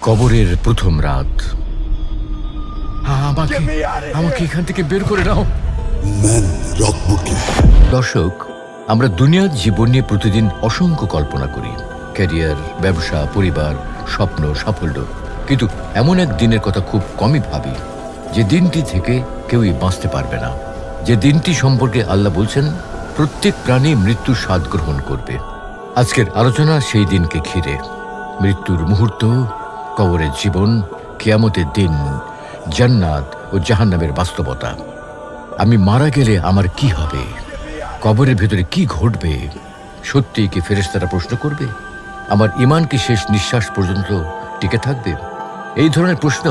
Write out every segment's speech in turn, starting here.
কবরের প্রথম রাত। আমাকে এখান থেকে বের করে নাও। দর্শক, আমরা দুনিয়ার জীবন নিয়ে প্রতিদিন অসংখ্য কল্পনা করি, ক্যারিয়ার, ব্যবসা, পরিবার, স্বপ্ন, সাফল্য। কিন্তু এমন এক দিনের কথা খুব কমই ভাবি, যে দিনটি থেকে কেউই বাঁচতে পারবে না। যে দিনটি সম্পর্কে আল্লাহ বলছেন প্রত্যেক প্রাণী মৃত্যুর স্বাদ গ্রহণ করবে। আজকের আলোচনা সেই দিনকে ঘিরে। মৃত্যুর মুহূর্ত, কবরের জীবন, কিয়ামতের দিন, জান্নাত ও জাহান্নামের বাস্তবতা। আমি মারা গেলে আমার কি হবে? কবরের ভেতরে কি ঘটবে? সত্যিই কি ফেরেশতারা প্রশ্ন করবে? আমার ঈমান কি শেষ নিঃশ্বাস পর্যন্ত টিকে থাকবে? এই ধরনের প্রশ্ন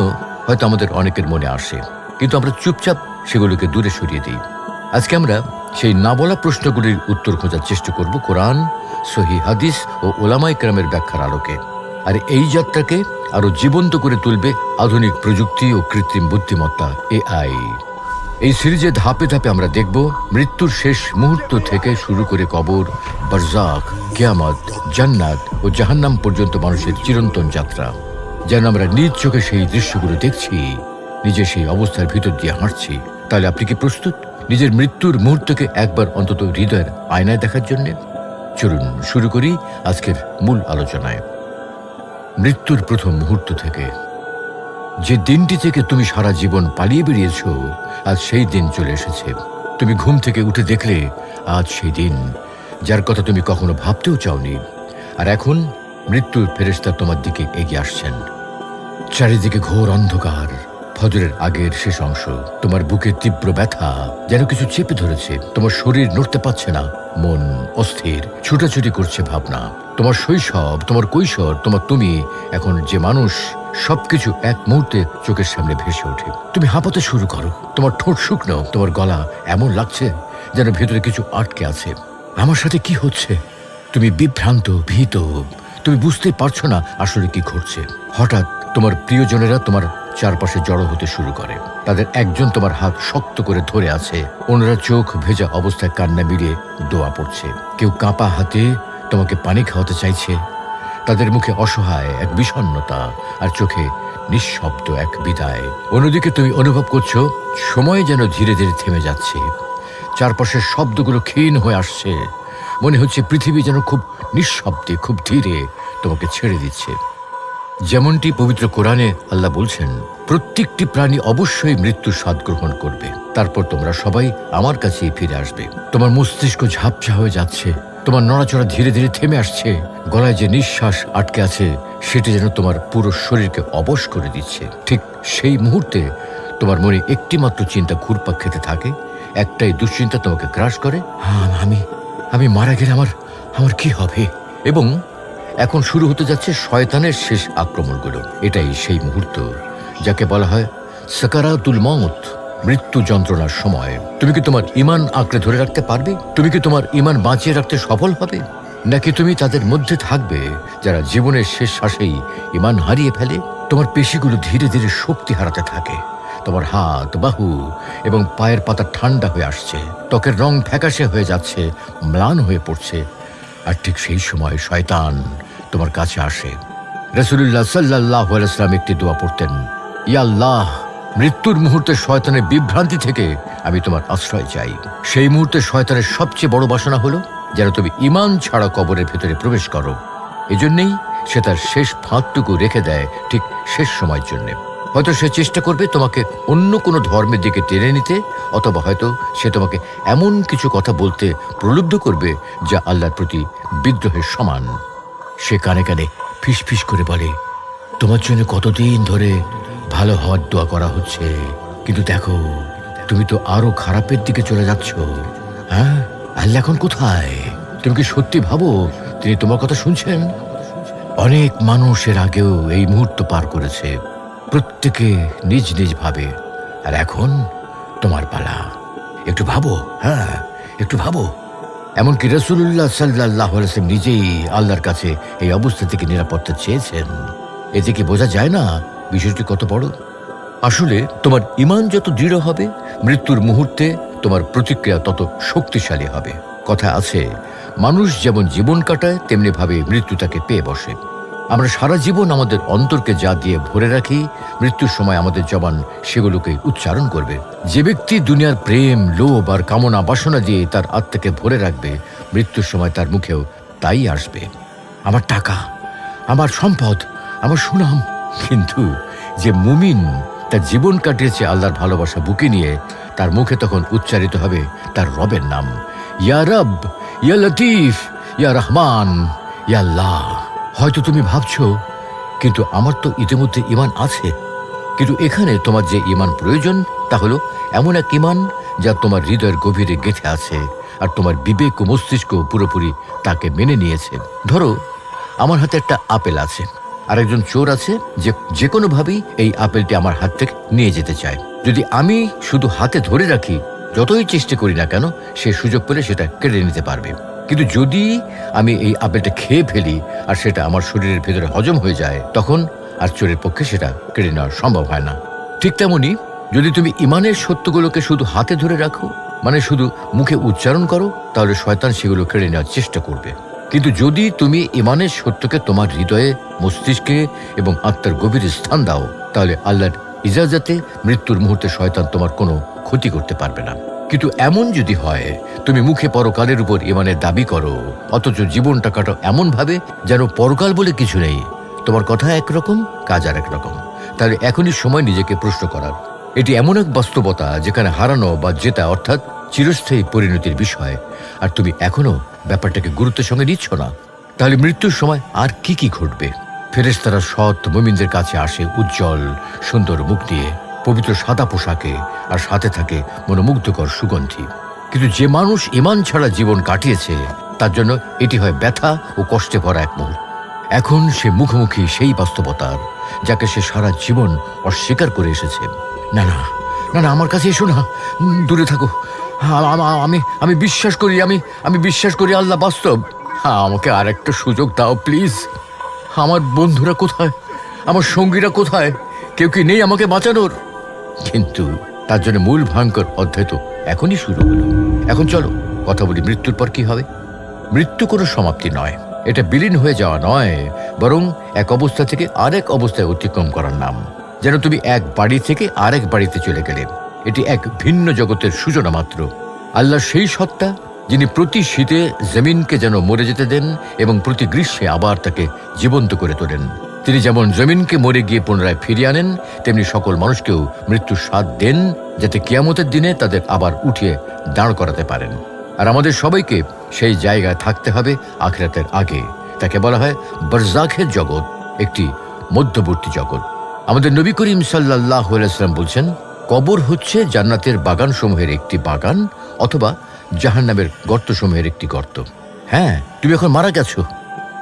হয়তো আমাদের অনেকের মনে আসে, কিন্তু আমরা চুপচাপ সেগুলোকে দূরে সরিয়ে দিই। আজকে আমরা সেই না বলা প্রশ্নগুলির উত্তর খোঁজার চেষ্টা করব কোরআন, সহিহ হাদিস ও ওলামায়ে কেরামের ব্যাখ্যার আলোকে। আর এই যাত্রাকে আরো জীবন্ত করে তুলবে আধুনিক প্রযুক্তি ও কৃত্রিম বুদ্ধিমত্তা, AI। এই সিরিজে ধাপে ধাপে আমরা দেখব মৃত্যুর শেষ মুহূর্ত থেকে শুরু করে কবর, বারজাখ, কিয়ামত, জান্নাত ও জাহান্নাম পর্যন্ত মানুষের চিরন্তন যাত্রা। যেন আমরা নিজ চোখে সেই দৃশ্যগুলো দেখছি, নিজে সেই অবস্থার ভিতর দিয়ে হাঁটছি। তাহলে আপনি কি প্রস্তুত নিজের মৃত্যুর মুহূর্তকে একবার অন্তত হৃদয়ের আয়নায় দেখার জন্য? চলুন শুরু করি আজকের মূল আলোচনায়। মৃত্যুর প্রথম মুহূর্ত থেকে। যে দিনটি থেকে তুমি সারা জীবন পালিয়ে বেরিয়েছ, আজ সেই দিন চলে এসেছে। তুমি ঘুম থেকে উঠে দেখলে আজ সেই দিন, যার কথা তুমি কখনো ভাবতেও চাওনি। আর এখন মৃত্যুর ফেরেশতা তোমার দিকে এগিয়ে আসছেন। চারিদিকে ঘোর অন্ধকার, ফজরের আগের শেষ অংশ। তোমার বুকে তীব্র ব্যথা, যেন কিছু চেপে ধরেছে। তোমার শরীর নড়তে পারছে না, মন অস্থির, ছুটাছুটি করছে ভাবনা। তোমার শৈশব, তোমার কৈশোর, তুমি এখন যে মানুষ, সবকিছু এক মুহূর্তে চোখের সামনে ভেসে ওঠে। তুমি হাঁপাতে শুরু করো, তোমার ঠোঁট শুকনো, তোমার গলা এমন লাগছে যেন ভেতরে কিছু আটকে আছে। আমার সাথে কি হচ্ছে? তুমি বিভ্রান্ত, ভীত। তুমি বুঝতে পারছো না আসলে কি ঘটছে। হঠাৎ তোমার প্রিয়জনেরা তোমার চারপাশে জড়ো হতে শুরু করে। তাদের একজন তোমার হাত শক্ত করে ধরে আছে, অন্যরা চোখ ভেজা অবস্থায় কান্না মিলিয়ে দোয়া পড়ছে। কেউ কাঁপা হাতে তোমাকে পানি খাওয়াতে চাইছে। তাদের মুখে অসহায় এক বিষণ্ণতা, আর চোখে নিঃশব্দ এক বিদায়। অন্যদিকে তুমি অনুভব করছো সময় যেন ধীরে ধীরে থেমে যাচ্ছে। চারপাশের শব্দগুলো ক্ষীণ হয়ে আসছে। মনে হচ্ছে পৃথিবী যেন খুব নিঃশব্দে, খুব ধীরে তোমাকে ছেড়ে দিচ্ছে। যেমনটি পবিত্র কোরআনে আল্লাহ বলছেন, প্রত্যেকটি প্রাণী অবশ্যই মৃত্যুর স্বাদ গ্রহণ করবে। তারপর তোমরা সবাই আমার কাছেই ফিরে আসবে। তোমার মস্তিষ্ক ঝাপসা হয়ে যাচ্ছে, তোমার নড়াচড়া ধীরে ধীরে থেমে আসছে। গলায় যে নিঃশ্বাস আটকে আছে, সেটি যেন তোমার পুরো শরীরকে অবশ করে দিচ্ছে। ঠিক সেই মুহূর্তে তোমার মনে একটিমাত্র চিন্তা ঘুরপাক খেতে থাকে। একটাই দুশ্চিন্তা তোমাকে গ্রাস করে, আমি মারা গেলে আমার কি হবে? এবং এখন শুরু হতে যাচ্ছে শয়তানের শেষ আক্রমণগুলো। এটাই সেই মুহূর্ত যাকে বলা হয় সাকারাতুল মউত, মৃত্যু যন্ত্রণার সময়। তুমি কি তোমার ঈমান আঁকড়ে ধরে রাখতে পারবে? তুমি কি তোমার ঈমান বাঁচিয়ে রাখতে সফল হবে? নাকি তুমি তাদের মধ্যে থাকবে যারা জীবনের শেষ শ্বাসেই ঈমান হারিয়ে ফেলে? তোমার পেশিগুলো ধীরে ধীরে শক্তি হারাতে থাকে। তোমার হাত, বাহু এবং পায়ের পাতা ঠান্ডা হয়ে আসছে। ত্বকের রং ফ্যাকাশে হয়ে যাচ্ছে, ম্লান হয়ে পড়ছে। আর ঠিক সেই সময় শয়তান তোমার কাছে আসে। রাসূলুল্লাহ সাল্লাল্লাহু আলাইহি ওয়াসাল্লাম একটি দোয়া পড়তেন, ইয়া আল্লাহ, মৃত্যুর মুহূর্তে শয়তানের বিভ্রান্তি থেকে আমি তোমার আশ্রয় চাই। সেই মুহূর্তে শয়তানের সবচেয়ে বড় বাসনা হলো যেন তুমি ঈমান ছাড়া কবরের ভেতরে প্রবেশ করো। এজন্যই সে তার শেষ ফাঁকটুকু রেখে দেয় ঠিক শেষ সময়ের জন্য। হয়তো সে চেষ্টা করবে তোমাকে অন্য কোনো ধর্মের দিকে টেনে নিতে, অথবা হয়তো সে তোমাকে এমন কিছু কথা বলতে প্রলুব্ধ করবে যা আল্লাহর প্রতি বিদ্রোহের সমান। সে কানে কানে ফিসফিস করে বলে, তোমার জন্য কতদিন ধরে ভালো হওয়ার দোয়া করা হচ্ছে, কিন্তু দেখো তুমি তো আরো খারাপের দিকে চলে যাচ্ছ। হ্যাঁ, আল্লাহ এখন কোথায়? তুমি কি সত্যি ভাবো তিনি তোমার কথা শুনছেন? অনেক মানুষের আগেও এই মুহূর্ত পার করেছে, প্রত্যেকে নিজ নিজ ভাবে। আর এখন তোমার পালা। একটু ভাবো, হ্যাঁ একটু ভাবো। এমনকি রাসূলুল্লাহ সাল্লাল্লাহু আলাইহি ওয়াসাল্লাম নিজেই আল্লাহর কাছে এই অবস্থা থেকে নিরাপত্তা চেয়েছেন। এতে কি বোঝা যায় না বিষয়টি কত বড়? আসলে তোমার ঈমান যত দৃঢ় হবে, মৃত্যুর মুহূর্তে তোমার প্রতিক্রিয়া তত শক্তিশালী হবে। কথা আছে, মানুষ যেমন জীবন কাটায় তেমনি ভাবে মৃত্যু তাকে পেয়ে বসে। আমরা সারা জীবন আমাদের অন্তরকে যা দিয়ে ভরে রাখি, মৃত্যুর সময় আমাদের জবান সেগুলোকে উচ্চারণ করবে। যে ব্যক্তি দুনিয়ার প্রেম, লোভ আর কামনা বাসনা দিয়ে তার আত্মাকে ভরে রাখবে, মৃত্যুর সময় তার মুখেও তাই আসবে, আমার টাকা, আমার সম্পদ, আমার সুনাম। কিন্তু যে মুমিন তার জীবন কাটিয়েছে আল্লাহর ভালোবাসা বুকে নিয়ে, তার মুখে তখন উচ্চারিত হবে তার রবের নাম, ইয়া রব, ইয়া লতিফ, ইয়া রহমান, ইয়া আল্লাহ। হয়তো তুমি ভাবছো, কিন্তু আমার তো ইতিমধ্যে ঈমান আছে। কিন্তু এখানে তোমার যে ঈমান প্রয়োজন তা হলো এমন এক ঈমান যা তোমার হৃদয়ের গভীরে গেঁথে আছে আর তোমার বিবেক ও মস্তিষ্ক পুরোপুরি তাকে মেনে নিয়েছে। ধরো, আমার হাতে একটা আপেল আছে, আর একজন চোর আছে যে কোনোভাবেই এই আপেলটি আমার হাত থেকে নিয়ে যেতে চায়। যদি আমি শুধু হাতে ধরে রাখি, যতই চেষ্টা করি না কেন, সে সুযোগ পেলে সেটা কেড়ে নিতে পারবে। কিন্তু যদি আমি এই আপেলটা খেয়ে ফেলি আর সেটা আমার শরীরের ভেতরে হজম হয়ে যায়, তখন আর চোরের পক্ষে সেটা কেড়ে নেওয়া সম্ভব হয় না। ঠিক তেমনি যদি তুমি ঈমানের সত্যগুলোকে শুধু হাতে ধরে রাখো, মানে শুধু মুখে উচ্চারণ করো, তাহলে শয়তান সেগুলো কেড়ে নেওয়ার চেষ্টা করবে। কিন্তু যদি তুমি ঈমানের সত্যকে তোমার হৃদয়ে, মস্তিষ্কে এবং আত্মার গভীরে স্থান দাও, তাহলে আল্লাহর ইজাজতে মৃত্যুর মুহূর্তে শয়তান তোমার কোনো ক্ষতি করতে পারবে না। কিন্তু এমন যদি হয় তুমি মুখে পরকালের উপর ঈমানের দাবি করো, অথচ জীবনটা কাটো এমনভাবে যেন পরকাল বলে কিছু নেই, তোমার কথা একরকম, কাজ আর একরকম, তাহলে এখনই সময় নিজেকে প্রশ্ন করার। এটি এমন এক বাস্তবতা যেখানে হারানো বা জেতা অর্থাৎ চিরস্থায়ী পরিণতির বিষয়, আর তুমি এখনো ব্যাপারটাকে গুরুত্বের সঙ্গে নিচ্ছ না। তাহলে মৃত্যুর সময় আর কি কি ঘটবে? ফেরেশতারা সৎ মুমিনদের কাছে আসে উজ্জ্বল সুন্দর মুখ নিয়ে, পবিত্র সাদা পোশাকে, আর সাথে থাকে মনোমুগ্ধকর সুগন্ধি। কিন্তু যে মানুষ ঈমান ছাড়া জীবন কাটিয়েছে, তার জন্য এটি হয় ব্যথা ও কষ্টে ভরা এক মুহূর্ত। এখন সে মুখোমুখি সেই বাস্তবতার, যাকে সে সারা জীবন অস্বীকার করে এসেছে। না না না না, আমার কাছে এসো না, দূরে থাকো। আমি বিশ্বাস করি, আমি বিশ্বাস করি আল্লাহ বাস্তব। আমাকে আর একটা সুযোগ দাও প্লিজ। আমার বন্ধুরা কোথায়? আমার সঙ্গীরা কোথায়? কেউ কি নেই আমাকে বাঁচানোর? কিন্তু তার জন্য মূল ভয়ঙ্কর অধ্যায় তো এখনই শুরু হলো। এখন চলো কথা বলি মৃত্যুর পর কি হবে। মৃত্যু কোনো সমাপ্তি নয়, এটা বিলীন হয়ে যাওয়া নয়, বরং এক অবস্থা থেকে আরেক অবস্থায় অতিক্রম করার নাম। যেন তুমি এক বাড়ি থেকে আরেক বাড়িতে চলে গেলে। এটি এক ভিন্ন জগতের সূচনা মাত্র। আল্লাহ সেই সত্তা যিনি প্রতি শীতে জমিনকে যেন মরে যেতে দেন এবং প্রতি গ্রীষ্মে আবার তাকে জীবন্ত করে তোলেন। তিনি যেমন জমিনকে মরে গিয়ে পুনরায় ফিরিয়ে আনেন, তেমনি সকল মানুষকেও মৃত্যুর স্বাদ দেন, যাতে কিয়ামতের দিনে তাদের আবার উঠিয়ে দাঁড় করাতে পারেন। আর আমাদের সবাইকে সেই জায়গায় থাকতে হবে আখিরাতের আগে। তাকে বলা হয় বারজাখের জগৎ, একটি মধ্যবর্তী জগৎ। আমাদের নবী করিম সাল্লাল্লাহু আলাইহি ওয়াসাল্লাম বলছেন, কবর হচ্ছে জান্নাতের বাগানসমূহের একটি বাগান অথবা জাহান্নামের গর্তসমূহের একটি গর্ত। হ্যাঁ, তুমি এখন মারা গেছো,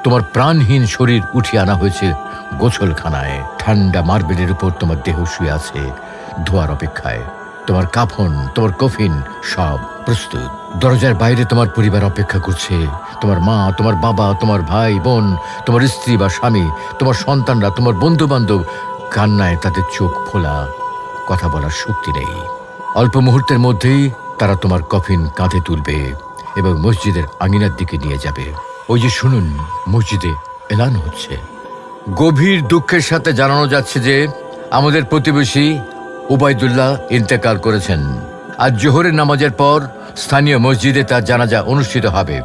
তোমার প্রাণহীন শরীর উঠিয়ে আনা হয়েছে গোসলখানায়। ঠান্ডা মার্বেলের উপর তোমার দেহ শুয়ে আছে ধোয়ার অপেক্ষায়। তোমার কাফন, তোমার কফিন সব প্রস্তুত। দরজার বাইরে তোমার পরিবার অপেক্ষা করছে। তোমার মা, তোমার বাবা, তোমার ভাই বোন, তোমার স্ত্রী বা স্বামী, তোমার সন্তানরা, তোমার বন্ধু বান্ধব কান্নায় তাদের চোখ ফোলা, কথা বলার শক্তি নেই। অল্প মুহূর্তের মধ্যেই তারা তোমার কফিন কাঁধে তুলবে এবং মসজিদের আঙিনার দিকে নিয়ে যাবে। ওই যে শুনুন, মসজিদে এলান হচ্ছে। গভীর দুঃখের সাথে জানানো যাচ্ছে যে আমাদের প্রতিবেশী উবাইদুল্লাহ ইন্তেকাল করেছেন। আজ জোহরের নামাজের পর স্থানীয় মসজিদে তার জানাজা অনুষ্ঠিত হবে।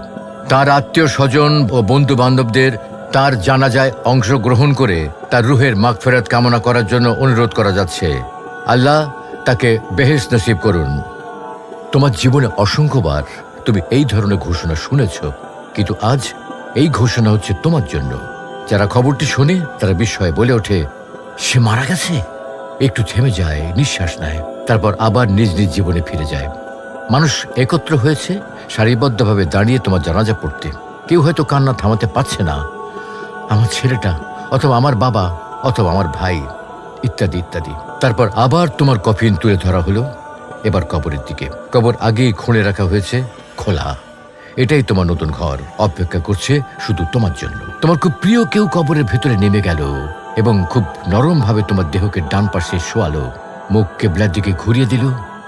তার আত্মীয় স্বজন ও বন্ধু বান্ধবদের তার জানাজায় অংশগ্রহণ করে তার রুহের মাগফিরাত কামনা করার জন্য অনুরোধ করা যাচ্ছে। আল্লাহ তাকে বেহেশত নসিব করুন। তোমার জীবনে অসংখ্যবার তুমি এই ধরনের ঘোষণা শুনেছ, কিন্তু আজ এই ঘোষণা হচ্ছে তোমার জন্য। যারা খবরটি শোনে তারা বিস্ময়ে বলে ওঠে, সে মারা গেছে। একটু থেমে যায়, নিঃশ্বাস নেয়, তারপর আবার নিজ নিজ জীবনে ফিরে যায়। মানুষ একত্র হয়েছে সারিবদ্ধভাবে দাঁড়িয়ে তোমার জানাজা পড়তে। কেউ হয়তো কান্না থামাতে পারছে না, আমার ছেলেটা, অথবা আমার বাবা, অথবা আমার ভাই, ইত্যাদি ইত্যাদি। তারপর আবার তোমার কফিন তুলে ধরা হলো, এবার কবরের দিকে। কবর আগেই খুঁড়ে রাখা হয়েছে, খোলা। এটাই তোমার নতুন ঘর, অপেক্ষা করছে শুধু তোমার জন্য। তোমার খুব প্রিয় কেউ কবরের ভেতরে নেমে গেল এবং খুব নরমভাবে তোমার দেহকে ডান পাশে শোয়ালো, মুখ কেবলার দিকে ঘুরিয়ে দিল।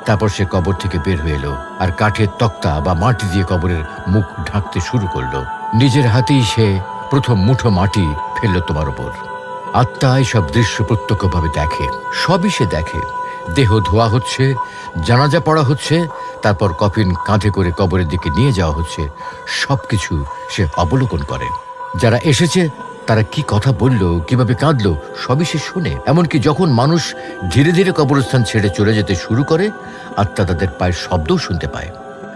তারপর সে কবর থেকে বের হয়ে এলো আর কাঠের তক্তা বা মাটি দিয়ে কবরের মুখ ঢাকতে শুরু করলো। নিজের হাতেই সে প্রথম মুঠো মাটি ফেলল তোমার ওপর। আত্মা এসব দৃশ্য প্রত্যক্ষভাবে দেখে, সবই সে দেখে। দেহ ধোয়া হচ্ছে, জানাজা পড়া হচ্ছে, তারপর কফিন কাঁধে করে কবরের দিকে নিয়ে যাওয়া হচ্ছে, সবকিছু সে অবলোকন করে। যারা এসেছে তারা কি কথা বলল, কিভাবে কাঁদলো, সবই সে শোনে। এমনকি যখন মানুষ ধীরে ধীরে কবরস্থান ছেড়ে চলে যেতে শুরু করে, আত্মা তাদের পায়ের শব্দও শুনতে পায়।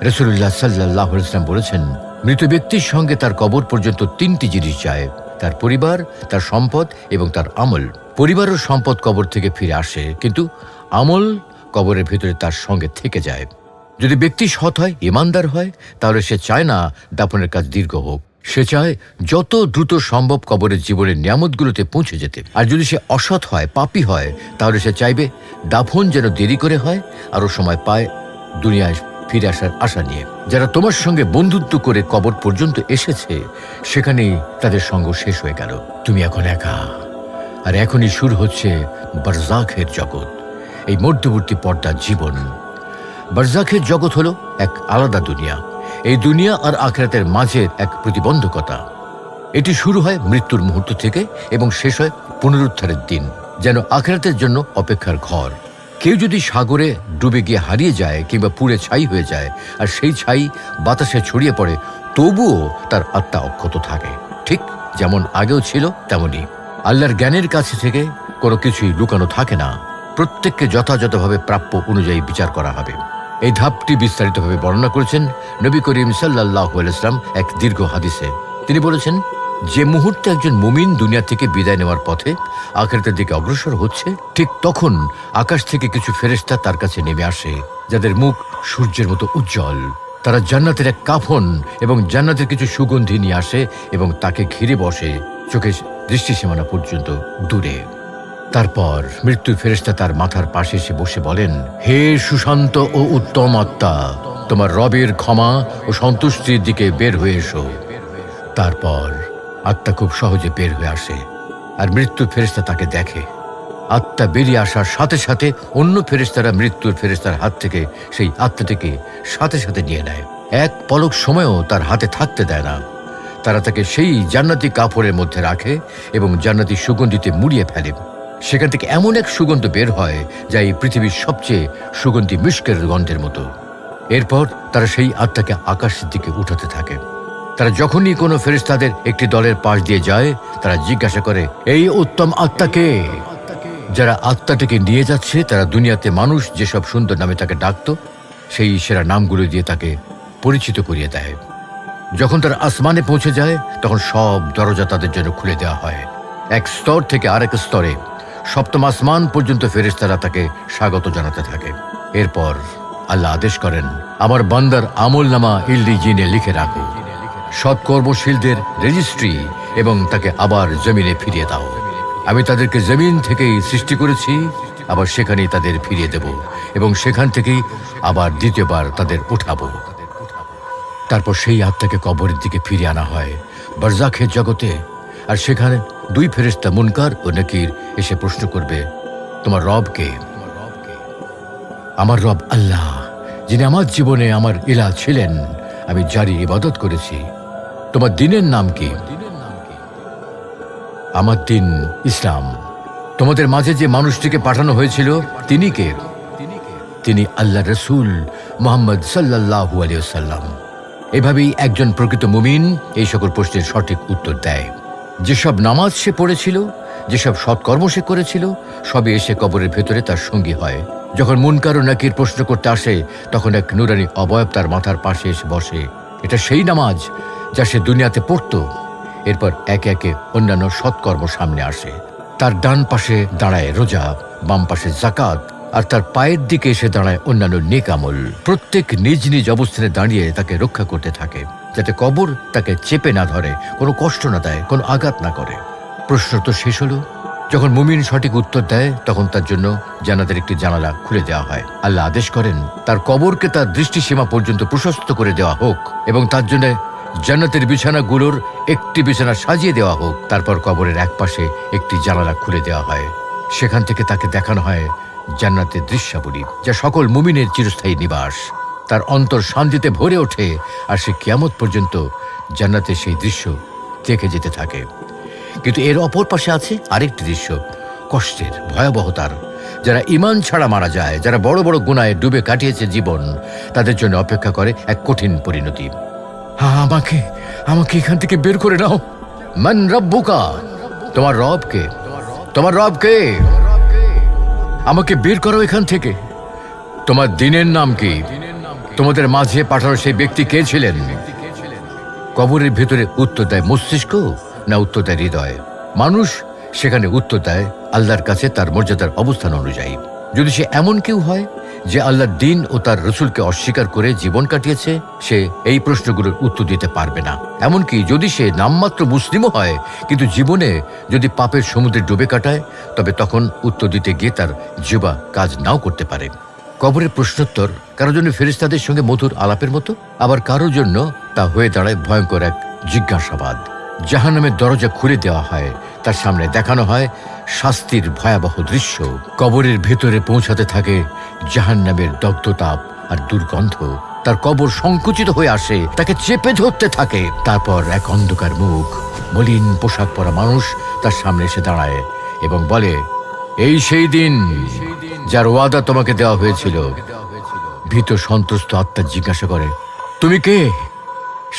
রাসূলুল্লাহ সাল্লাল্লাহু আলাইহি ওয়াসাল্লাম বলেছেন, মৃত ব্যক্তির সঙ্গে তার কবর পর্যন্ত 3টি জিনিস যায়: তার পরিবার, তার সম্পদ এবং তার আমল। পরিবার ও সম্পদ কবর থেকে ফিরে আসে, কিন্তু আমল কবরের ভেতরে তার সঙ্গে থেকে যায়। যদি ব্যক্তি সৎ হয়, ইমানদার হয়, তাহলে সে চায় না দাফনের কাজ দীর্ঘ হোক। সে চায় যত দ্রুত সম্ভব কবরের জীবনের নিয়ামতগুলোতে পৌঁছে যেতে। আর যদি সে অসৎ হয়, পাপী হয়, তাহলে সে চাইবে দাফন যেন দেরি করে হয়, আরও সময় পায় দুনিয়ায় ফিরে আসার আশা নিয়ে। যারা তোমার সঙ্গে বন্ধুত্ব করে কবর পর্যন্ত এসেছে, সেখানেই তাদের সঙ্গ শেষ হয়ে গেল। তুমি এখন একা, আর এখনই শুরু হচ্ছে বারজাখের জগৎ, এই মধ্যবর্তী পর্দার জীবন। বারজাখের জগৎ হলো এক আলাদা দুনিয়া। এই দুনিয়া আর আখিরাতের মাঝের এক প্রতিবন্ধকতা। এটি শুরু হয় মৃত্যুর মুহূর্ত থেকে এবং শেষ হয় পুনরুদ্ধারের দিন, যেন আখিরাতের জন্য অপেক্ষার ঘর। কেউ যদি সাগরে ডুবে গিয়ে হারিয়ে যায় কিংবা পুড়ে ছাই হয়ে যায়, আর সেই ছাই বাতাসে ছড়িয়ে পড়ে, তবুও তার আত্মা অক্ষত থাকে, ঠিক যেমন আগেও ছিল তেমনই। আল্লাহর জ্ঞানের কাছে থেকে কোনো কিছুই লুকানো থাকে না। প্রত্যেককে যথাযথভাবে প্রাপ্য অনুযায়ী বিচার করা হবে। এই ধাপটি বিস্তারিতভাবে বর্ণনা করেছেন নবী করিম সাল্লাল্লাহু আলাইহি ওয়াসাল্লাম এক দীর্ঘ হাদিসে। তিনি বলেছেন, যে মুহূর্তে একজন মুমিন দুনিয়া থেকে বিদায় নেওয়ার পথে আখিরাতের দিকে অগ্রসর হচ্ছে, ঠিক তখন আকাশ থেকে কিছু ফেরেশতা তার কাছে নেমে আসে, যাদের মুখ সূর্যের মতো উজ্জ্বল। তারা জান্নাতের এক কাফন এবং জান্নাতের কিছু সুগন্ধি নিয়ে আসে এবং তাকে ঘিরে বসে, চোখের দৃষ্টিসীমানা পর্যন্ত দূরে। তারপর মৃত্যুর ফেরেশতা তার মাথার পাশে এসে বসে বলেন, হে সুশান্ত ও উত্তম আত্মা, তোমার রবের ক্ষমা ও সন্তুষ্টির দিকে বের হয়ে এসো। তারপর আত্মা খুব সহজে বের হয়ে আসে, আর মৃত্যুর ফেরেশতা তাকে দেখে। আত্মা বেরিয়ে আসার সাথে সাথে অন্য ফেরেশতারা মৃত্যুর ফেরেশতার হাত থেকে সেই আত্মাটিকে সাথে সাথে নিয়ে নেয়। এক পলক সময়ও তার হাতে থাকতে দেয় না। তারা তাকে সেই জান্নাতি কাপড়ের মধ্যে রাখে এবং জান্নাতি সুগন্ধিতে মুড়িয়ে ফেলে। সেখান থেকে এমন এক সুগন্ধ বের হয় যা এই পৃথিবীর সবচেয়ে সুগন্ধি মিশকের গন্ধের মতো। এরপর তারা সেই আত্মাকে আকাশের দিকে উঠাতে থাকে। তারা যখনই কোনো ফেরেশতাদের একটি দলের পাশ দিয়ে যায়, তারা জিজ্ঞাসা করে, এই উত্তম আত্মাকে? যারা আত্মাটিকে নিয়ে যাচ্ছে তারা দুনিয়াতে মানুষ যেসব সুন্দর নামে তাকে ডাকত, সেই সেরা নামগুলো দিয়ে তাকে পরিচিত করিয়ে দেয়। যখন তারা আসমানে পৌঁছে যায়, তখন সব দরজা তাদের জন্য খুলে দেওয়া হয়। এক স্তর থেকে আরেক স্তরে, সপ্তম আসমান পর্যন্ত ফেরেশতারা তাকে স্বাগত জানাতে থাকে। এরপর আল্লাহ আদেশ করেন, আমার বান্দার আমল নামা ইল্লিজিনে লিখে রাখো, সৎকর্মশীলদের রেজিস্ট্রি, এবং তাকে আবার জমিনে ফিরিয়ে দাও। আমি তাদেরকে জমিন থেকেই সৃষ্টি করেছি, আবার সেখানেই তাদের ফিরিয়ে দেব, এবং সেখান থেকেই আবার দ্বিতীয়বার তাদের উঠাবো। তারপর সেই আত্মাকে কবরের দিকে ফিরিয়ে আনা হয় বারজাখের জগতে। আর সেখানে দুই ফেরেশতা মুনকার ও নাকির এসে প্রশ্ন করবে, তোমার রব কে? আমার রব আল্লাহ, যিনি আমার জীবনে আমার ইলাহ ছিলেন, আমি জারি ইবাদত করেছি। তোমার দ্বীনের নাম কি? আমার দ্বীন ইসলাম। তোমাদের মাঝে যে মানুষটিকে পাঠানো হয়েছিল তিনি কে? তিনি আল্লাহ রসুল মুহাম্মদ সাল্লাল্লাহু আলাইহি ওয়াসাল্লাম। এভাবেই একজন প্রকৃত মুমিন এই সকল প্রশ্নের সঠিক উত্তর দেয়। যেসব নামাজ সে পড়েছিল, যেসব সৎকর্ম সে করেছিল, সবই এসে কবরের ভেতরে তার সঙ্গী হয়। যখন মুনকার ও নাকির প্রশ্ন করতে আসে, তখন এক নুরানি অবয়ব তার মাথার পাশে এসে বসে। এটা সেই নামাজ যা সে দুনিয়াতে পড়ত। এরপর একে একে অন্যান্য সৎকর্ম সামনে আসে। তার ডান পাশে দাঁড়ায় রোজা, বাম পাশে যাকাত, আর তার পায়ের দিকে এসে দাঁড়ায় অন্যান্য নেক আমল। প্রত্যেক নিজ নিজ অবস্থানে দাঁড়িয়ে তাকে রক্ষা করতে থাকে, যাতে কবর তাকে চেপে না ধরে, কোনো কষ্ট না দেয়, কোনো আঘাত না করে। প্রশ্ন তো শেষ হলো। যখন মুমিন সঠিক উত্তর দেয়, তখন তার জন্য জান্নাতের একটি জানালা খুলে দেওয়া হয়। আল্লাহ আদেশ করেন, তার কবরকে তার দৃষ্টিসীমা পর্যন্ত প্রশস্ত করে দেওয়া হোক, এবং তার জন্য জান্নাতের বিছানাগুলোর একটি বিছানা সাজিয়ে দেওয়া হোক। তারপর কবরের এক পাশে একটি জানালা খুলে দেওয়া হয়। সেখান থেকে তাকে দেখানো হয় জান্নাতের দৃশ্যাবলী, যা সকল মুমিনের চিরস্থায়ী নিবাস। তার অন্তর শান্তিতে ভরে ওঠে, আর সে কিয়ামত পর্যন্ত জান্নাতের সেই দৃশ্য দেখে যেতে থাকে। কিন্তু এর অপর পাশে আছে আরেকটি দৃশ্য, কষ্টের, ভয়াবহতার। যারা ঈমান ছাড়া মারা যায়, যারা বড় বড় গুনাহে ডুবে কাটিয়েছে জীবন, তাদের জন্য অপেক্ষা করে এক কঠিন পরিণতি। আমাকে আমাকে এখান থেকে বের করে নাও। মান রব্বুকা, তোমার রব কে? তোমার রব কে? আমাকে বের করো এখান থেকে। তোমার দিনের নাম কি? তোমাদের মাঝে পাঠানো সেই ব্যক্তি কে ছিলেন? কবরের ভেতরে উত্তর দেয় মস্তিষ্ক, না উত্তর দেয় হৃদয়? মানুষ সেখানে উত্তর দেয় আল্লাহর কাছে তার মর্যাদার অবস্থান অনুযায়ী। যদি সে এমন কেউ হয় যে আল্লাহর দিন ও তার রসুলকে অস্বীকার করে জীবন কাটিয়েছে, সে এই প্রশ্নগুলোর উত্তর দিতে পারবে না। এমনকি যদি সে নামমাত্র মুসলিমও হয়, কিন্তু জীবনে যদি পাপের সমুদ্রে ডুবে কাটায়, তবে তখন উত্তর দিতে গিয়ে তার জিহ্বা কাজ নাও করতে পারে। কবরের প্রশ্নোত্তর কারোর জন্য ফেরেশতাদের সঙ্গে মধুর আলাপের মতো, আবার কারোর জন্য তা হয়ে দাঁড়ায় ভয়ঙ্কর এক জিজ্ঞাসাবাদ। জাহান্নামের দরজা খুলে দেওয়া হয়, তার সামনে দেখানো হয় শাস্তির ভয়াবহ দৃশ্য। কবরের ভেতরে পৌঁছাতে থাকে জাহান্নামের দগ্ধতাপ আর দুর্গন্ধ। তার কবর সংকুচিত হয়ে আসে, তাকে চেপে ধরতে থাকে। তারপর এক অন্ধকার মুখ, মলিন পোশাক পরা মানুষ তার সামনে এসে দাঁড়ায় এবং বলে, এই সেই দিন যার ওয়াদা তোমাকে দেওয়া হয়েছিল। ভীত সন্ত্রস্ত আত্মা জিজ্ঞাসা করে, তুমি কে?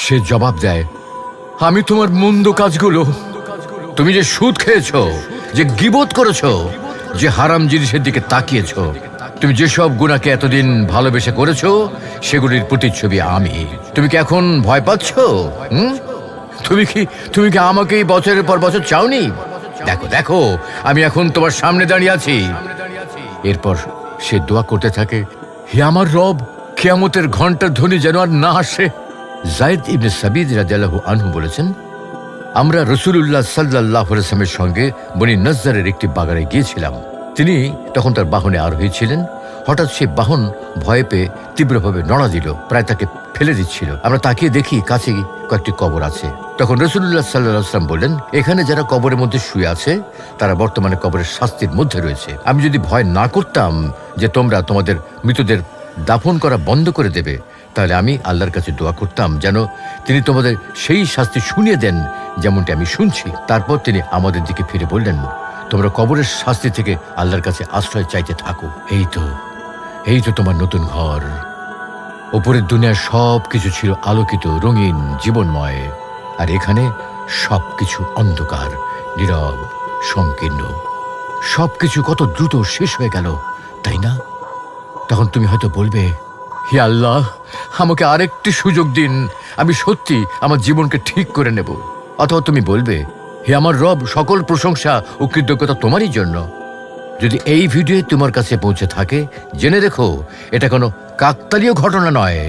সে জবাব দেয়, আমি তোমার মন্দ কাজগুলো, তুমি যে সুদ খেয়েছো, যে গীবত করেছো, যে হারাম জিনিসের দিকে তাকিয়েছো, তুমি যেসব গুনাহকে এতদিন ভালোবেসে করেছো, সেগুলির প্রতিচ্ছবি আমি। তুমি কি এখন ভয় পাচ্ছ? তুমি কি আমাকেই বছরের পর বছর চাওনি? দেখো দেখো, আমি এখন তোমার সামনে দাঁড়িয়ে আছি। এরপর সে দোয়া করতে থাকে, হে আমার রব, কিয়ামতের ঘন্টার ধ্বনি যেন আর না আসে। যায়েদ ইবনে সাবিদ রাদিয়াল্লাহু আনহু বলেছেন, আমরা রাসূলুল্লাহ সাল্লাল্লাহু আলাইহি ওয়াসাল্লামের সঙ্গে বনি নজ্জারের একটি বাগানে গিয়েছিলাম। তিনি তখন তার বাহনে আরোহী ছিলেন। হঠাৎ সে বাহন ভয় পেয়ে তীব্রভাবে নড়া দিল, প্রায় তাকে ফেলে দিচ্ছিল। আমরা তাকিয়ে দেখি কাছে কয়েকটি কবর আছে। তখন রাসূলুল্লাহ সাল্লাল্লাহু আলাইহি ওয়াসাল্লাম বললেন, এখানে যারা কবরের মধ্যে শুয়ে আছে, তারা বর্তমানে কবরের শাস্তির মধ্যে রয়েছে। আমি যদি ভয় না করতাম যে তোমরা তোমাদের মৃতদের দাফন করা বন্ধ করে দেবে, তাহলে আমি আল্লাহর কাছে দোয়া করতাম যেন তিনি তোমাদের সেই শাস্তি শুনিয়ে দেন যেমনটি আমি শুনছি। তারপর তিনি আমাদের দিকে ফিরে বললেন, তোমরা কবরের শাস্তি থেকে আল্লাহর কাছে আশ্রয় চাইতে থাকো। এই তো তোমার নতুন ঘর। ওপরের দুনিয়ার সব কিছু ছিল আলোকিত, রঙিন, জীবনময়, আর এখানে সবকিছু অন্ধকার, নীরব, সংকীর্ণ। সবকিছু কত দ্রুত শেষ হয়ে গেল, তাই না? তখন তুমি হয়তো বলবে, হে আল্লাহ, আমাকে আরেকটি সুযোগ দিন, আমি সত্যি আমার জীবনকে ঠিক করে নেব। অথবা তুমি বলবে, হে আমার রব, সকল প্রশংসা ও কৃতজ্ঞতা তোমারই জন্য। যদি এই ভিডিও তোমার কাছে পৌঁছে থাকে, জেনে রেখো এটা কোনো কাকতালীয় ঘটনা নয়।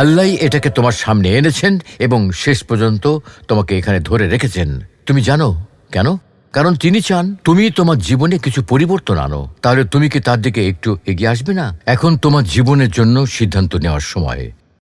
আল্লাহই এটাকে তোমার সামনে এনেছেন এবং শেষ পর্যন্ত তোমাকে এখানে ধরে রেখেছেন। তুমি জানো কেন? কারণ তিনি চান তুমি তোমার জীবনে কিছু পরিবর্তন আনো। তাহলে তুমি কি তার দিকে একটু এগিয়ে আসবে না? এখন তোমার জীবনের জন্য সিদ্ধান্ত নেওয়ার সময়।